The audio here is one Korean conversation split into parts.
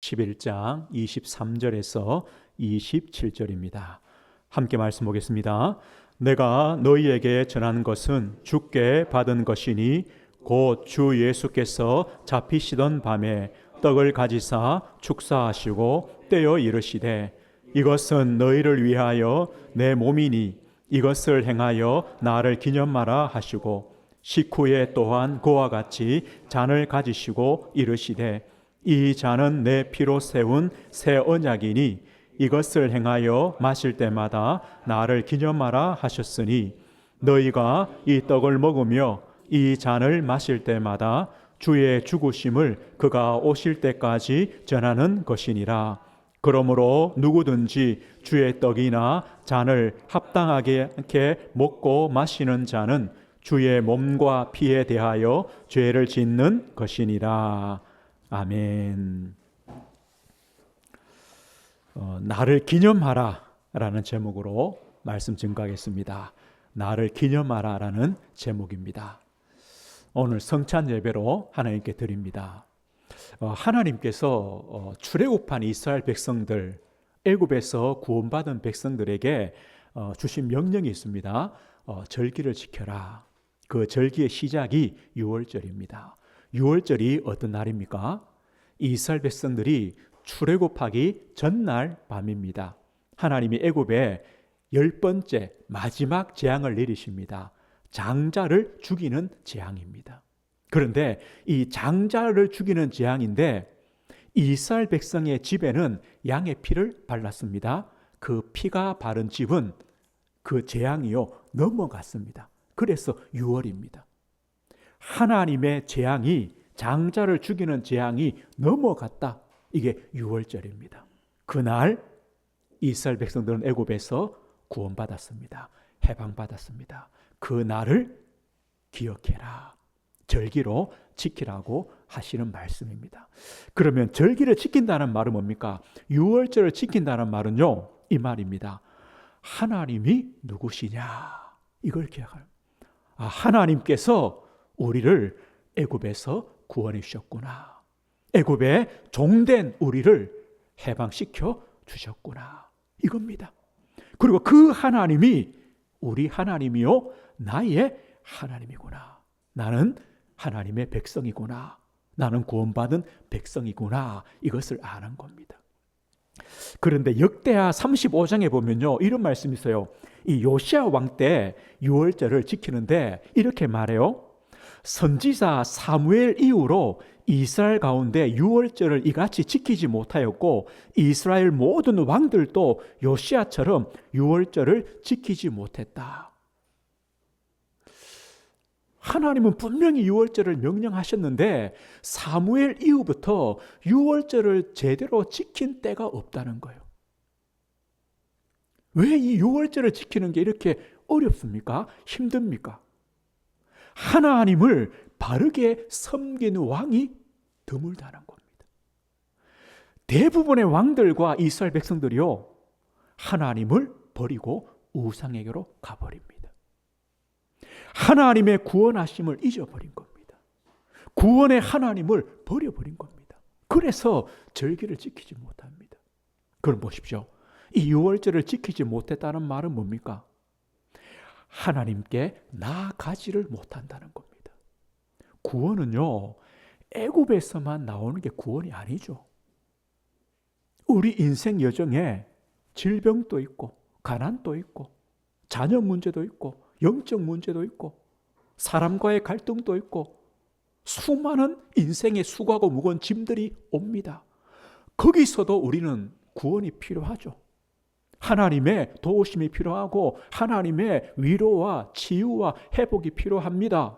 11장 23절에서 27절입니다. 함께 말씀 보겠습니다. 내가 너희에게 전하는 것은 주께 받은 것이니 곧 주 예수께서 잡히시던 밤에 떡을 가지사 축사하시고 떼어 이르시되 이것은 너희를 위하여 내 몸이니 이것을 행하여 나를 기념하라 하시고 식후에 또한 그와 같이 잔을 가지시고 이르시되 이 잔은 내 피로 세운 새 언약이니 이것을 행하여 마실 때마다 나를 기념하라 하셨으니 너희가 이 떡을 먹으며 이 잔을 마실 때마다 주의 죽으심을 그가 오실 때까지 전하는 것이니라. 그러므로 누구든지 주의 떡이나 잔을 합당하게 먹고 마시는 자는 주의 몸과 피에 대하여 죄를 짓는 것이니라. 아멘. 나를 기념하라 라는 제목으로 말씀 증거하겠습니다. 나를 기념하라 라는 제목입니다. 오늘 성찬 예배로 하나님께 드립니다. 하나님께서 출애굽한 이스라엘 백성들, 애굽에서 구원받은 백성들에게 주신 명령이 있습니다. 절기를 지켜라. 그 절기의 시작이 유월절입니다. 유월절이 어떤 날입니까? 이스라엘 백성들이 출애굽하기 전날 밤입니다. 하나님이 애굽에 10번째 마지막 재앙을 내리십니다. 장자를 죽이는 재앙입니다. 그런데 이 장자를 죽이는 재앙인데 이스라엘 백성의 집에는 양의 피를 발랐습니다. 그 피가 바른 집은 그 재앙이요 넘어갔습니다. 그래서 유월입니다. 하나님의 재앙이, 장자를 죽이는 재앙이 넘어갔다. 이게 유월절입니다. 그날 이스라엘 백성들은 애굽에서 구원받았습니다. 해방받았습니다. 그 날을 기억해라. 절기로 지키라고 하시는 말씀입니다. 그러면 절기를 지킨다는 말은 뭡니까? 유월절을 지킨다는 말은요, 이 말입니다. 하나님이 누구시냐? 이걸 기억하라. 하나님께서 우리를 애굽에서 구원해 주셨구나. 애굽에 종된 우리를 해방시켜 주셨구나. 이겁니다. 그리고 그 하나님이 우리 하나님이요 나의 하나님이구나. 나는 하나님의 백성이구나. 나는 구원받은 백성이구나. 이것을 아는 겁니다. 그런데 역대하 35장에 보면요 이런 말씀이 있어요. 이 요시야 왕 때 유월절을 지키는데 이렇게 말해요. 선지자 사무엘 이후로 이스라엘 가운데 유월절을 이같이 지키지 못하였고 이스라엘 모든 왕들도 요시야처럼 유월절을 지키지 못했다. 하나님은 분명히 유월절을 명령하셨는데 사무엘 이후부터 유월절을 제대로 지킨 때가 없다는 거예요. 왜 이 유월절을 지키는 게 이렇게 어렵습니까? 힘듭니까? 하나님을 바르게 섬기는 왕이 드물다는 겁니다. 대부분의 왕들과 이스라엘 백성들이요 하나님을 버리고 우상에게로 가버립니다. 하나님의 구원하심을 잊어버린 겁니다. 구원의 하나님을 버려버린 겁니다. 그래서 절기를 지키지 못합니다. 그럼 보십시오. 이 유월절을 지키지 못했다는 말은 뭡니까? 하나님께 나아가지를 못한다는 겁니다. 구원은요 애굽에서만 나오는 게 구원이 아니죠. 우리 인생 여정에 질병도 있고 가난도 있고 자녀 문제도 있고 영적 문제도 있고 사람과의 갈등도 있고 수많은 인생의 수고하고 무거운 짐들이 옵니다. 거기서도 우리는 구원이 필요하죠. 하나님의 도우심이 필요하고 하나님의 위로와 치유와 회복이 필요합니다.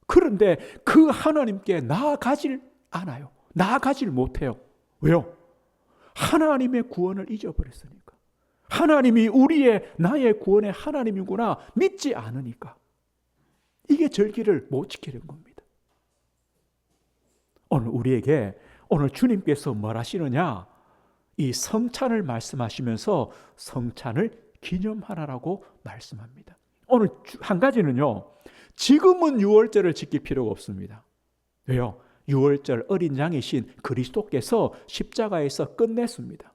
그런데 그 하나님께 나아가질 않아요. 나아가질 못해요. 왜요? 하나님의 구원을 잊어버렸으니까. 하나님이 나의 구원의 하나님이구나 믿지 않으니까. 이게 절기를 못 지키는 겁니다. 오늘 주님께서 뭘 하시느냐? 이 성찬을 말씀하시면서 성찬을 기념하라고 말씀합니다. 오늘 한 가지는요. 지금은 유월절을 지킬 필요가 없습니다. 왜요? 유월절 어린 양이신 그리스도께서 십자가에서 끝냈습니다.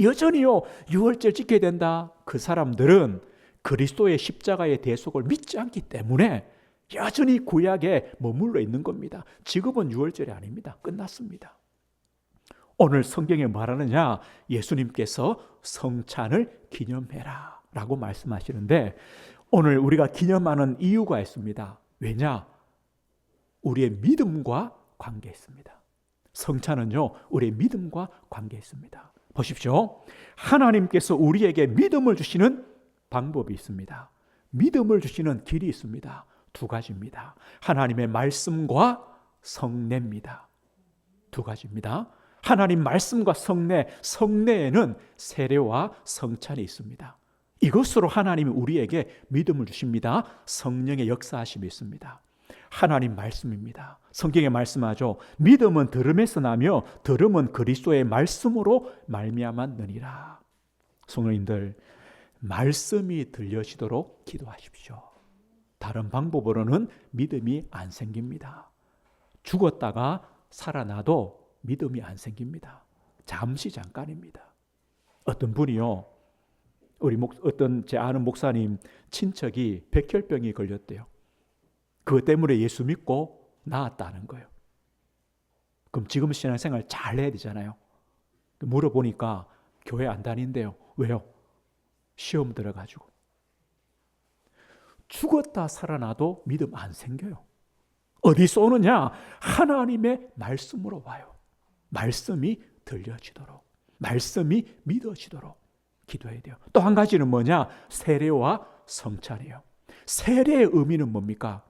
여전히요, 유월절 지켜야 된다. 그 사람들은 그리스도의 십자가의 대속을 믿지 않기 때문에 여전히 구약에 머물러 있는 겁니다. 지금은 유월절이 아닙니다. 끝났습니다. 오늘 성경에 말하느냐? 예수님께서 성찬을 기념해라 라고 말씀하시는데, 오늘 우리가 기념하는 이유가 있습니다. 왜냐? 우리의 믿음과 관계 있습니다. 성찬은요, 우리의 믿음과 관계 있습니다. 보십시오. 하나님께서 우리에게 믿음을 주시는 방법이 있습니다. 믿음을 주시는 길이 있습니다. 두 가지입니다. 하나님의 말씀과 성례입니다. 두 가지입니다. 하나님 말씀과 성례, 성례에는 세례와 성찬이 있습니다. 이것으로 하나님이 우리에게 믿음을 주십니다. 성령의 역사하심이 있습니다. 하나님 말씀입니다. 성경에 말씀하죠. 믿음은 들음에서 나며 들음은 그리스도의 말씀으로 말미암았느니라. 성도님들, 말씀이 들려지도록 기도하십시오. 다른 방법으로는 믿음이 안 생깁니다. 죽었다가 살아나도 믿음이 안 생깁니다. 잠시 잠깐입니다. 어떤 분이요, 어떤 제 아는 목사님 친척이 백혈병이 걸렸대요. 그것 때문에 예수 믿고 나았다는 거예요. 그럼 지금 신앙생활 잘 해야 되잖아요. 물어보니까 교회 안 다닌대요. 왜요? 시험 들어가지고. 죽었다 살아나도 믿음 안 생겨요. 어디서 오느냐? 하나님의 말씀으로 와요. 말씀이 들려지도록, 말씀이 믿어지도록 기도해야 돼요. 또 한 가지는 뭐냐? 세례와 성찬이에요. 세례의 의미는 뭡니까?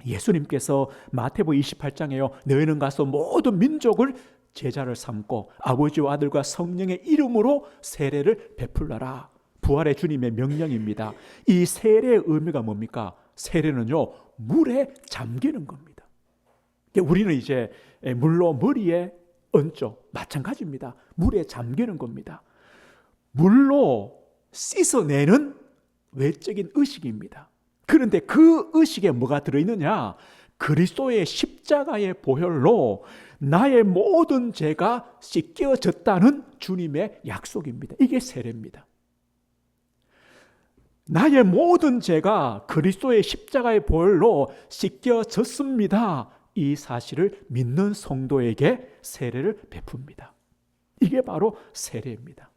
예수님께서 마태복음 28장에요. 너희는 가서 모든 민족을 제자를 삼고 아버지와 아들과 성령의 이름으로 세례를 베풀라라. 부활의 주님의 명령입니다. 이 세례의 의미가 뭡니까? 세례는요, 물에 잠기는 겁니다. 우리는 이제 물로 머리에 얹죠. 마찬가지입니다. 물에 잠기는 겁니다. 물로 씻어내는 외적인 의식입니다. 그런데 그 의식에 뭐가 들어있느냐? 그리스도의 십자가의 보혈로 나의 모든 죄가 씻겨졌다는 주님의 약속입니다. 이게 세례입니다. 나의 모든 죄가 그리스도의 십자가의 보혈로 씻겨졌습니다. 이 사실을 믿는 성도에게 세례를 베풉니다. 이게 바로 세례입니다.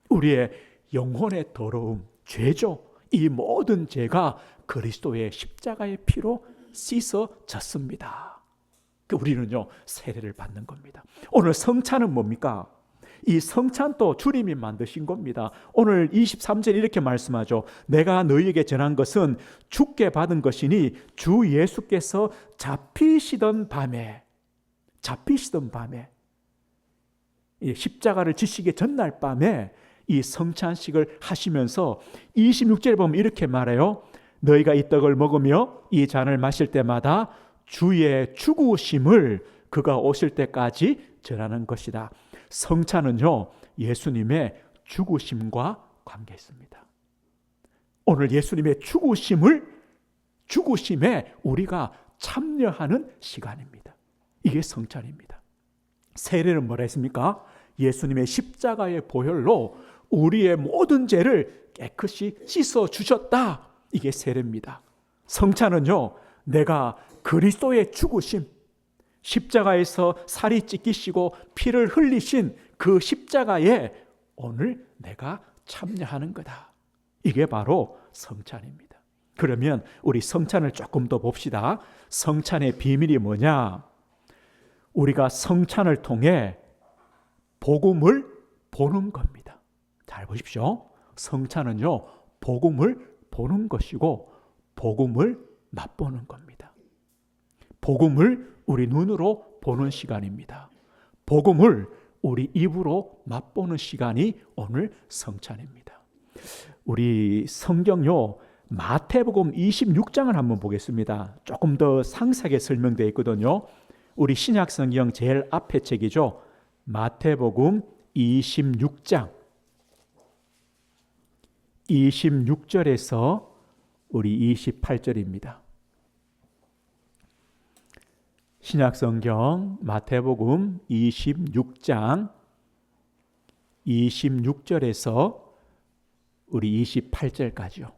우리의 영혼의 더러움, 죄죠. 이 모든 죄가 그리스도의 십자가의 피로 씻어졌습니다. 우리는요, 세례를 받는 겁니다. 오늘 성찬은 뭡니까? 이 성찬도 주님이 만드신 겁니다. 오늘 23절 이렇게 말씀하죠. 내가 너희에게 전한 것은 주께 받은 것이니 주 예수께서 잡히시던 밤에 십자가를 지시기 전날 밤에 이 성찬식을 하시면서 26절에 보면 이렇게 말해요. 너희가 이 떡을 먹으며 이 잔을 마실 때마다 주의 죽으심을 그가 오실 때까지 전하는 것이다. 성찬은요, 예수님의 죽으심과 관계 있습니다. 오늘 예수님의 죽으심에 우리가 참여하는 시간입니다. 이게 성찬입니다. 세례는 뭐라 했습니까? 예수님의 십자가의 보혈로 우리의 모든 죄를 깨끗이 씻어 주셨다. 이게 세례입니다. 성찬은요, 내가 그리스도의 죽으심, 십자가에서 살이 찢기시고 피를 흘리신 그 십자가에 오늘 내가 참여하는 거다. 이게 바로 성찬입니다. 그러면 우리 성찬을 조금 더 봅시다. 성찬의 비밀이 뭐냐? 우리가 성찬을 통해 복음을 보는 겁니다. 잘 보십시오. 성찬은요, 복음을 보는 것이고 복음을 맛보는 겁니다. 복음을 우리 눈으로 보는 시간입니다. 복음을 우리 입으로 맛보는 시간이 오늘 성찬입니다. 우리 성경요, 마태복음 26장을 한번 보겠습니다. 조금 더 상세하게 설명되어 있거든요. 우리 신약 성경 제일 앞에 책이죠. 마태복음 26장 26절에서 우리 28절입니다. 신약성경 마태복음 26장 26절에서 우리 28절까지요.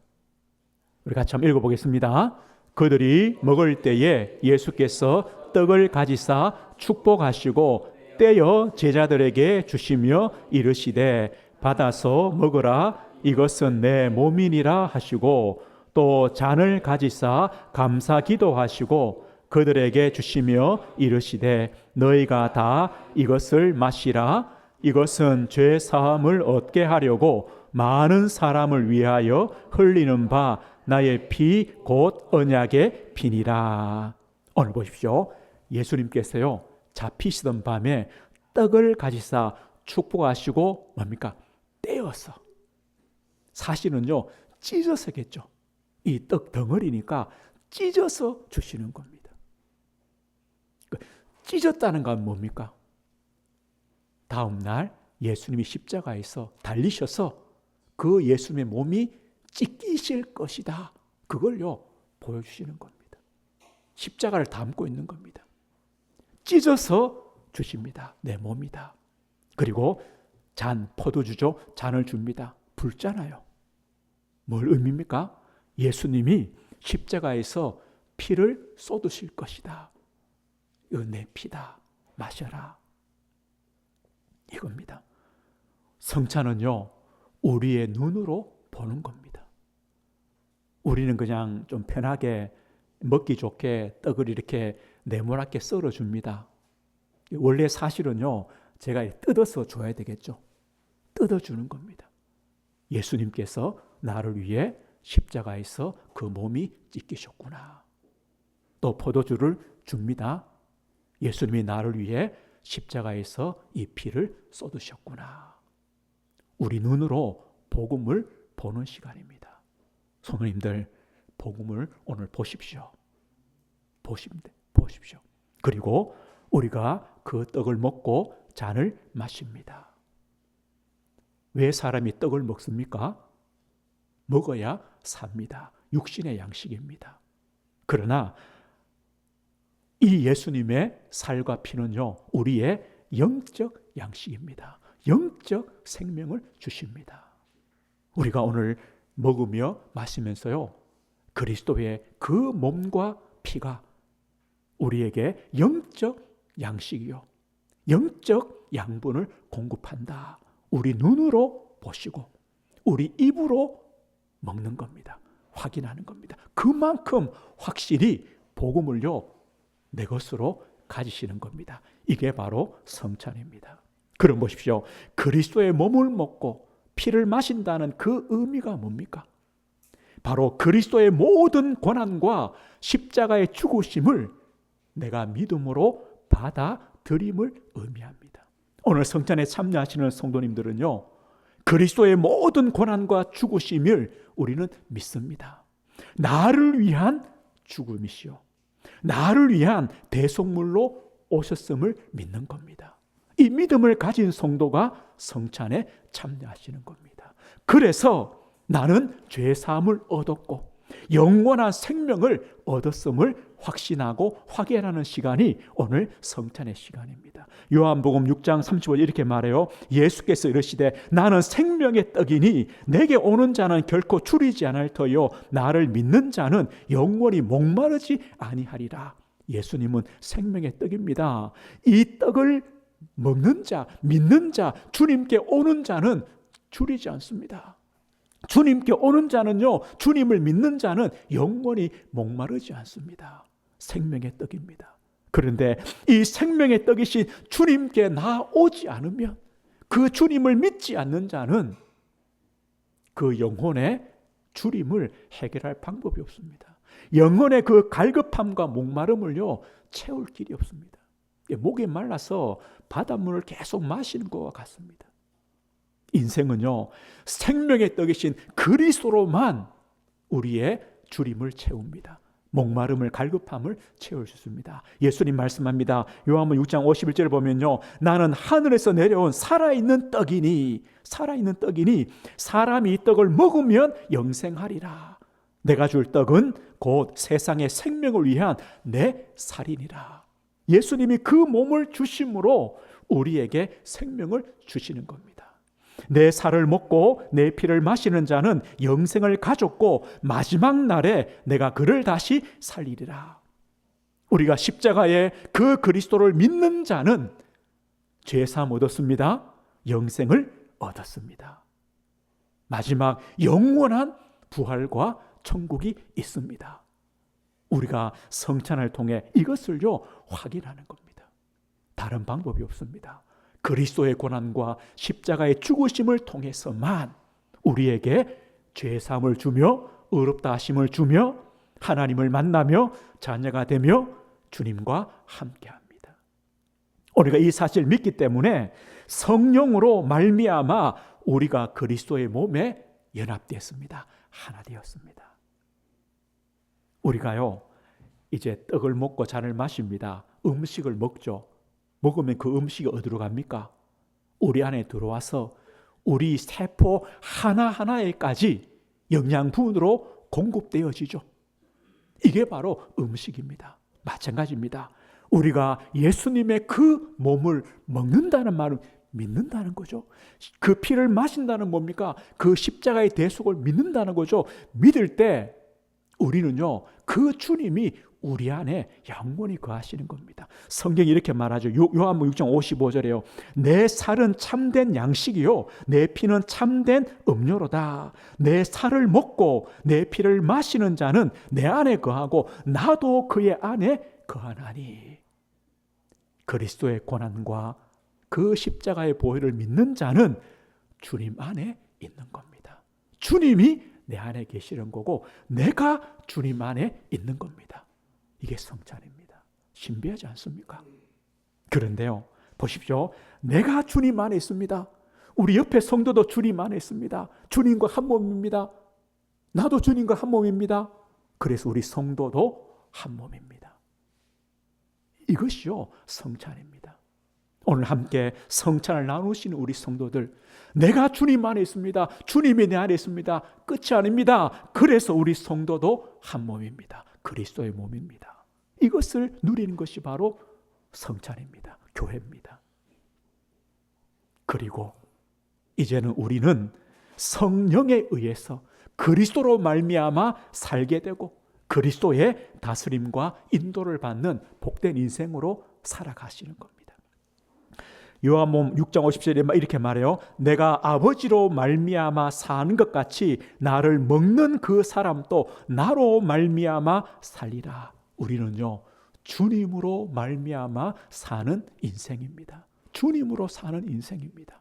우리 같이 한번 읽어보겠습니다. 그들이 먹을 때에 예수께서 떡을 가지사 축복하시고 떼어 제자들에게 주시며 이르시되 받아서 먹으라 이것은 내 몸이니라 하시고 또 잔을 가지사 감사 기도하시고 그들에게 주시며 이르시되 너희가 다 이것을 마시라 이것은 죄 사함을 얻게 하려고 많은 사람을 위하여 흘리는 바 나의 피 곧 언약의 피니라. 오늘 보십시오. 예수님께서요 잡히시던 밤에 떡을 가지사 축복하시고 뭡니까? 떼어서, 사실은요 찢어서겠죠. 이 떡 덩어리니까 찢어서 주시는 겁니다. 찢었다는 건 뭡니까? 다음 날 예수님이 십자가에서 달리셔서 그 예수님의 몸이 찢기실 것이다. 그걸요 보여주시는 겁니다. 십자가를 담고 있는 겁니다. 찢어서 주십니다. 내 몸이다. 그리고 잔, 포도주죠. 잔을 줍니다. 붉잖아요. 뭘 의미입니까? 예수님이 십자가에서 피를 쏟으실 것이다. 이거 내 피다. 마셔라. 이겁니다. 성찬은요 우리의 눈으로 보는 겁니다. 우리는 그냥 좀 편하게 먹기 좋게 떡을 이렇게 네모나게 썰어줍니다. 원래 사실은요 제가 뜯어서 줘야 되겠죠. 뜯어주는 겁니다. 예수님께서 나를 위해 십자가에서 그 몸이 찢기셨구나. 또 포도주를 줍니다. 예수님이 나를 위해 십자가에서 이 피를 쏟으셨구나. 우리 눈으로 복음을 보는 시간입니다. 성도님들 복음을 오늘 보십시오. 보십시오. 그리고 우리가 그 떡을 먹고 잔을 마십니다. 왜 사람이 떡을 먹습니까? 먹어야 삽니다. 육신의 양식입니다. 그러나 이 예수님의 살과 피는요 우리의 영적 양식입니다. 영적 생명을 주십니다. 우리가 오늘 먹으며 마시면서요 그리스도의 그 몸과 피가 우리에게 영적 양식이요 영적 양분을 공급한다. 우리 눈으로 보시고 우리 입으로 먹는 겁니다. 확인하는 겁니다. 그만큼 확실히 복음을요 내 것으로 가지시는 겁니다. 이게 바로 성찬입니다. 그럼 보십시오. 그리스도의 몸을 먹고 피를 마신다는 그 의미가 뭡니까? 바로 그리스도의 모든 고난과 십자가의 죽으심을 내가 믿음으로 받아들임을 의미합니다. 오늘 성찬에 참여하시는 성도님들은요 그리스도의 모든 고난과 죽으심을 우리는 믿습니다. 나를 위한 죽음이시요 나를 위한 대속물로 오셨음을 믿는 겁니다. 이 믿음을 가진 성도가 성찬에 참여하시는 겁니다. 그래서 나는 죄 사함을 얻었고 영원한 생명을 얻었음을 확신하고 확인하는 시간이 오늘 성찬의 시간입니다. 요한복음 6장 35절 이렇게 말해요. 예수께서 이르시되 나는 생명의 떡이니 내게 오는 자는 결코 줄이지 않을 터요 나를 믿는 자는 영원히 목마르지 아니하리라. 예수님은 생명의 떡입니다. 이 떡을 먹는 자, 믿는 자, 주님께 오는 자는 줄이지 않습니다. 주님께 오는 자는요, 주님을 믿는 자는 영원히 목마르지 않습니다. 생명의 떡입니다. 그런데 이 생명의 떡이신 주님께 나오지 않으면, 그 주님을 믿지 않는 자는 그 영혼의 주림을 해결할 방법이 없습니다. 영혼의 그 갈급함과 목마름을요 채울 길이 없습니다. 목이 말라서 바닷물을 계속 마시는 것과 같습니다. 인생은요 생명의 떡이신 그리스도로만 우리의 주림을 채웁니다. 목마름을 갈급함을 채울 수 있습니다. 예수님 말씀합니다. 요한복음 6장 51절을 보면요 나는 하늘에서 내려온 살아있는 떡이니 사람이 이 떡을 먹으면 영생하리라. 내가 줄 떡은 곧 세상의 생명을 위한 내 살이니라. 예수님이 그 몸을 주심으로 우리에게 생명을 주시는 겁니다. 내 살을 먹고 내 피를 마시는 자는 영생을 가졌고 마지막 날에 내가 그를 다시 살리리라. 우리가 십자가에 그 그리스도를 믿는 자는 죄사함 얻었습니다. 영생을 얻었습니다. 마지막 영원한 부활과 천국이 있습니다. 우리가 성찬을 통해 이것을요 확인하는 겁니다. 다른 방법이 없습니다. 그리스도의 고난과 십자가의 죽으심을 통해서만 우리에게 죄사함을 주며 의롭다 하심을 주며 하나님을 만나며 자녀가 되며 주님과 함께합니다. 우리가 이 사실을 믿기 때문에 성령으로 말미암아 우리가 그리스도의 몸에 연합되었습니다. 하나 되었습니다. 우리가요 이제 떡을 먹고 잔을 마십니다. 음식을 먹죠. 먹으면 그 음식이 어디로 갑니까? 우리 안에 들어와서 우리 세포 하나하나에까지 영양분으로 공급되어지죠. 이게 바로 음식입니다. 마찬가지입니다. 우리가 예수님의 그 몸을 먹는다는 말은 믿는다는 거죠. 그 피를 마신다는 뭡니까? 그 십자가의 대속을 믿는다는 거죠. 믿을 때 우리는요 그 주님이 우리 안에 영원히 거하시는 겁니다. 성경이 이렇게 말하죠. 요한복음 6장 55절에요. 내 살은 참된 양식이요 내 피는 참된 음료로다. 내 살을 먹고 내 피를 마시는 자는 내 안에 거하고 나도 그의 안에 거하나니. 그리스도의 고난과 그 십자가의 보혈을 믿는 자는 주님 안에 있는 겁니다. 주님이 내 안에 계시는 거고 내가 주님 안에 있는 겁니다. 이게 성찬입니다. 신비하지 않습니까? 그런데요 보십시오. 내가 주님 안에 있습니다. 우리 옆에 성도도 주님 안에 있습니다. 주님과 한 몸입니다. 나도 주님과 한 몸입니다. 그래서 우리 성도도 한 몸입니다. 이것이요 성찬입니다. 오늘 함께 성찬을 나누시는 우리 성도들, 내가 주님 안에 있습니다. 주님이 내 안에 있습니다. 끝이 아닙니다. 그래서 우리 성도도 한 몸입니다. 그리스도의 몸입니다. 이것을 누리는 것이 바로 성찬입니다. 교회입니다. 그리고 이제는 우리는 성령에 의해서 그리스도로 말미암아 살게 되고 그리스도의 다스림과 인도를 받는 복된 인생으로 살아가시는 겁니다. 요한복음 6장 50절에 이렇게 말해요. 내가 아버지로 말미암아 사는 것 같이 나를 먹는 그 사람도 나로 말미암아 살리라. 우리는요 주님으로 말미암아 사는 인생입니다. 주님으로 사는 인생입니다.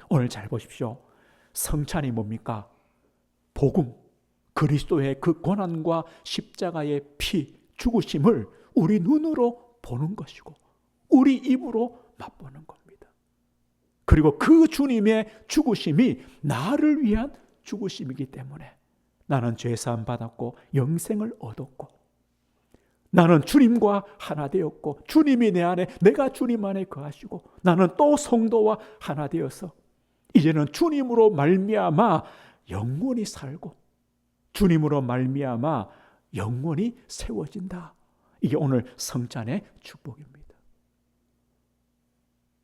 오늘 잘 보십시오. 성찬이 뭡니까? 복음, 그리스도의 그 고난과 십자가의 피, 죽으심을 우리 눈으로 보는 것이고 우리 입으로 맛보는 겁니다. 그리고 그 주님의 죽으심이 나를 위한 죽으심이기 때문에 나는 죄사함 받았고 영생을 얻었고 나는 주님과 하나 되었고 주님이 내 안에, 내가 주님 안에 거하시고 나는 또 성도와 하나 되어서 이제는 주님으로 말미암아 영원히 살고 주님으로 말미암아 영원히 세워진다. 이게 오늘 성찬의 축복입니다.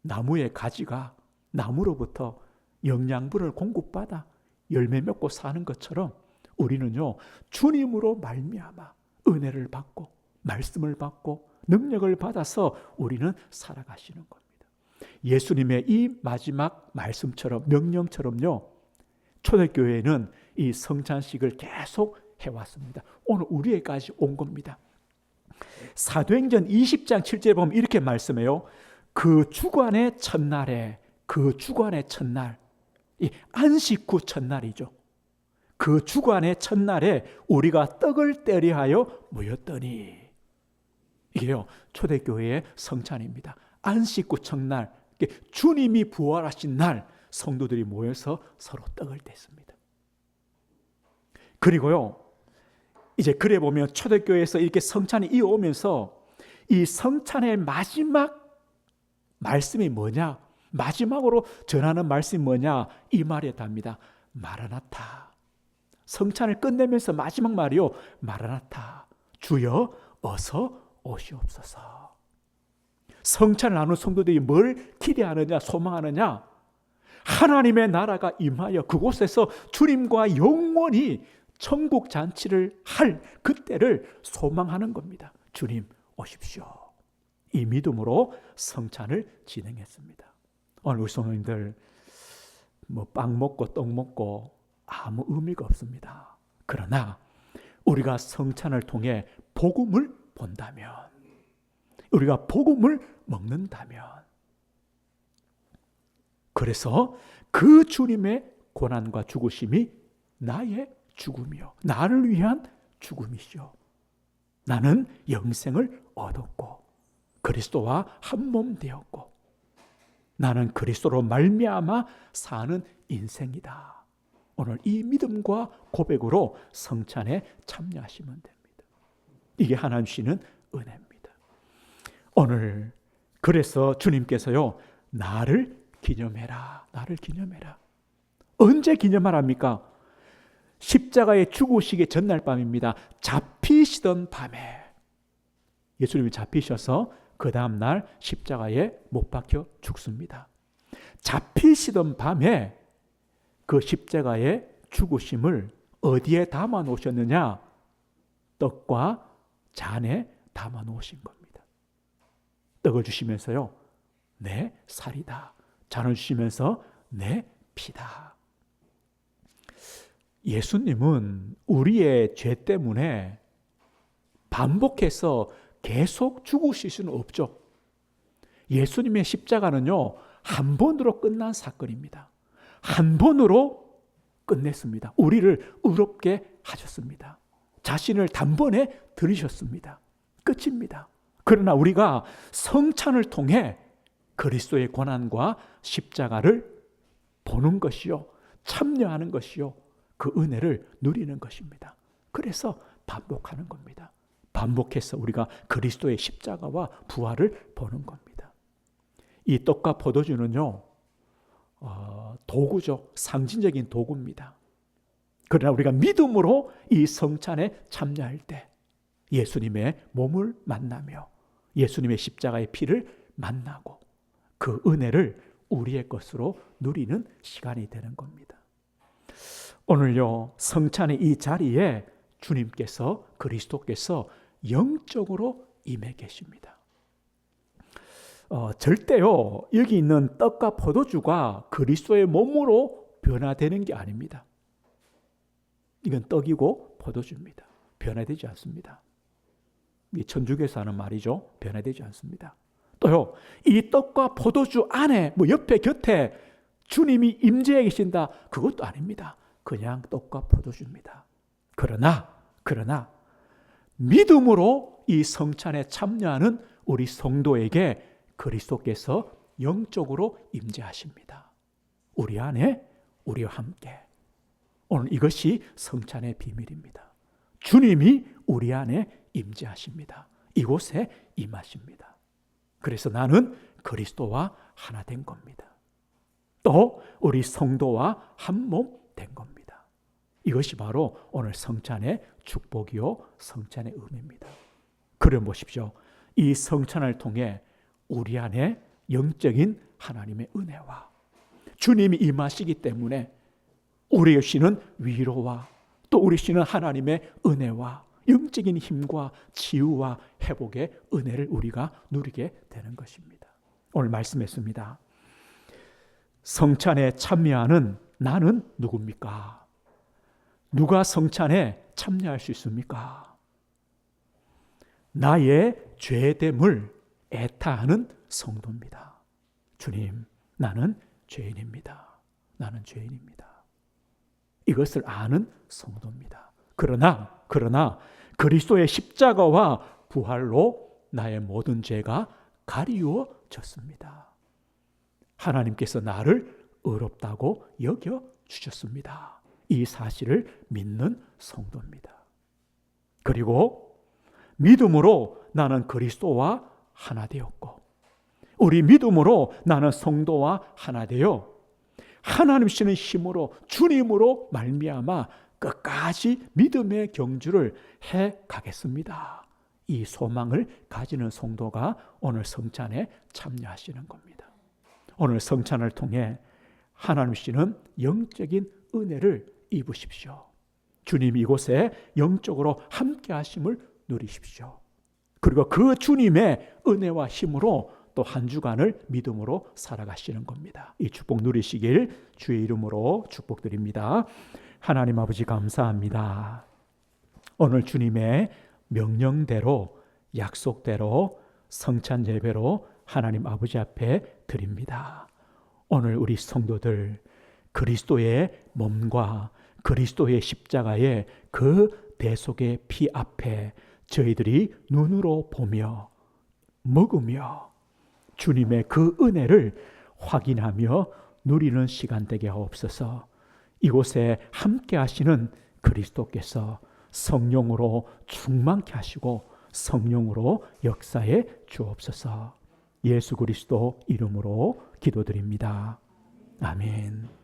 나무의 가지가 나무로부터 영양분을 공급받아 열매 맺고 사는 것처럼 우리는요 주님으로 말미암아 은혜를 받고 말씀을 받고 능력을 받아서 우리는 살아가시는 겁니다. 예수님의 이 마지막 말씀처럼 명령처럼요 초대교회는 이 성찬식을 계속 해왔습니다. 오늘 우리에게까지 온 겁니다. 사도행전 20장 7절에 보면 이렇게 말씀해요. 그 주간의 첫날에, 그 주간의 첫날, 이 안식 후 첫날이죠. 그 주간의 첫날에 우리가 떡을 떼려 하여 모였더니, 이게요 초대교회의 성찬입니다. 안식 후 첫날, 주님이 부활하신 날 성도들이 모여서 서로 떡을 뗐습니다. 그리고요 이제 그래 보면 초대교회에서 이렇게 성찬이 이어오면서 이 성찬의 마지막 말씀이 뭐냐, 마지막으로 전하는 말씀이 뭐냐, 이 말에 답니다. 마라나타. 성찬을 끝내면서 마지막 말이요 마라나타, 주여 어서 오시옵소서. 성찬을 나누는 성도들이 뭘 기대하느냐, 소망하느냐? 하나님의 나라가 임하여 그곳에서 주님과 영원히 천국 잔치를 할 그때를 소망하는 겁니다. 주님 오십시오. 이 믿음으로 성찬을 진행했습니다. 오늘 우리 성도님들 빵 먹고 떡 먹고 아무 의미가 없습니다. 그러나 우리가 성찬을 통해 복음을 본다면, 우리가 복음을 먹는다면, 그래서 그 주님의 고난과 죽으심이 나의 죽음이요, 나를 위한 죽음이시요, 나는 영생을 얻었고 그리스도와 한 몸 되었고 나는 그리스도로 말미암아 사는 인생이다. 오늘 이 믿음과 고백으로 성찬에 참여하시면 됩니다. 이게 하나님 주시는 은혜입니다. 오늘 그래서 주님께서요, 나를 기념해라, 나를 기념해라. 언제 기념하랍니까? 십자가에 죽으시기 전날 밤입니다. 잡히시던 밤에 예수님이 잡히셔서 그 다음날 십자가에 못 박혀 죽습니다. 잡히시던 밤에 그 십자가의 죽으심을 어디에 담아 놓으셨느냐? 떡과 잔에 담아 놓으신 겁니다. 떡을 주시면서요, 내 살이다. 잔을 주시면서 내 피다. 예수님은 우리의 죄 때문에 반복해서 계속 죽으실 수는 없죠. 예수님의 십자가는요, 한 번으로 끝난 사건입니다. 한 번으로 끝냈습니다. 우리를 의롭게 하셨습니다. 자신을 단번에 들이셨습니다. 끝입니다. 그러나 우리가 성찬을 통해 그리스도의 고난과 십자가를 보는 것이요, 참여하는 것이요, 그 은혜를 누리는 것입니다. 그래서 반복하는 겁니다. 반복해서 우리가 그리스도의 십자가와 부활을 보는 겁니다. 이 떡과 포도주는요, 도구죠. 상징적인 도구입니다. 그러나 우리가 믿음으로 이 성찬에 참여할 때 예수님의 몸을 만나며 예수님의 십자가의 피를 만나고 그 은혜를 우리의 것으로 누리는 시간이 되는 겁니다. 오늘요, 성찬의 이 자리에 주님께서, 그리스도께서 영적으로 임해 계십니다. 절대요, 여기 있는 떡과 포도주가 그리스도의 몸으로 변화되는 게 아닙니다. 이건 떡이고 포도주입니다. 변화되지 않습니다. 이 천주교에서 하는 말이죠. 변화되지 않습니다. 또요, 이 떡과 포도주 안에 옆에 곁에 주님이 임재해 계신다, 그것도 아닙니다. 그냥 떡과 포도주입니다. 그러나 믿음으로 이 성찬에 참여하는 우리 성도에게 그리스도께서 영적으로 임재하십니다. 우리 안에, 우리와 함께. 오늘 이것이 성찬의 비밀입니다. 주님이 우리 안에 임재하십니다. 이곳에 임하십니다. 그래서 나는 그리스도와 하나 된 겁니다. 또 우리 성도와 한 몸 된 겁니다. 이것이 바로 오늘 성찬의 축복이요, 성찬의 의미입니다. 그래 보십시오. 이 성찬을 통해 우리 안에 영적인 하나님의 은혜와 주님이 임하시기 때문에 우리의 쉬는 위로와 또 우리 쉬는 하나님의 은혜와 영적인 힘과 치유와 회복의 은혜를 우리가 누리게 되는 것입니다. 오늘 말씀했습니다. 성찬에 참여하는 나는 누굽니까? 누가 성찬에 참여할 수 있습니까? 나의 죄됨을 애타하는 성도입니다. 주님, 나는 죄인입니다. 나는 죄인입니다. 이것을 아는 성도입니다. 그러나 그리스도의 십자가와 부활로 나의 모든 죄가 가리워졌습니다. 하나님께서 나를 의롭다고 여겨주셨습니다. 이 사실을 믿는 성도입니다. 그리고 믿음으로 나는 그리스도와 하나 되었고, 우리 믿음으로 나는 성도와 하나 되어 하나님 주시는 힘으로 주님으로 말미암아 끝까지 믿음의 경주를 해 가겠습니다. 이 소망을 가지는 성도가 오늘 성찬에 참여하시는 겁니다. 오늘 성찬을 통해 하나님께서는 영적인 은혜를 입으십시오. 주님 이곳에 영적으로 함께 하심을 누리십시오. 그리고 그 주님의 은혜와 힘으로 또 한 주간을 믿음으로 살아가시는 겁니다. 이 축복 누리시길 주의 이름으로 축복드립니다. 하나님 아버지 감사합니다. 오늘 주님의 명령대로 약속대로 성찬 예배로 하나님 아버지 앞에 드립니다. 오늘 우리 성도들 그리스도의 몸과 그리스도의 십자가의 그 대속의 피 앞에 저희들이 눈으로 보며 먹으며 주님의 그 은혜를 확인하며 누리는 시간 되게 하옵소서. 이곳에 함께 하시는 그리스도께서 성령으로 충만케 하시고 성령으로 역사해 주옵소서. 예수 그리스도 이름으로 기도드립니다. 아멘.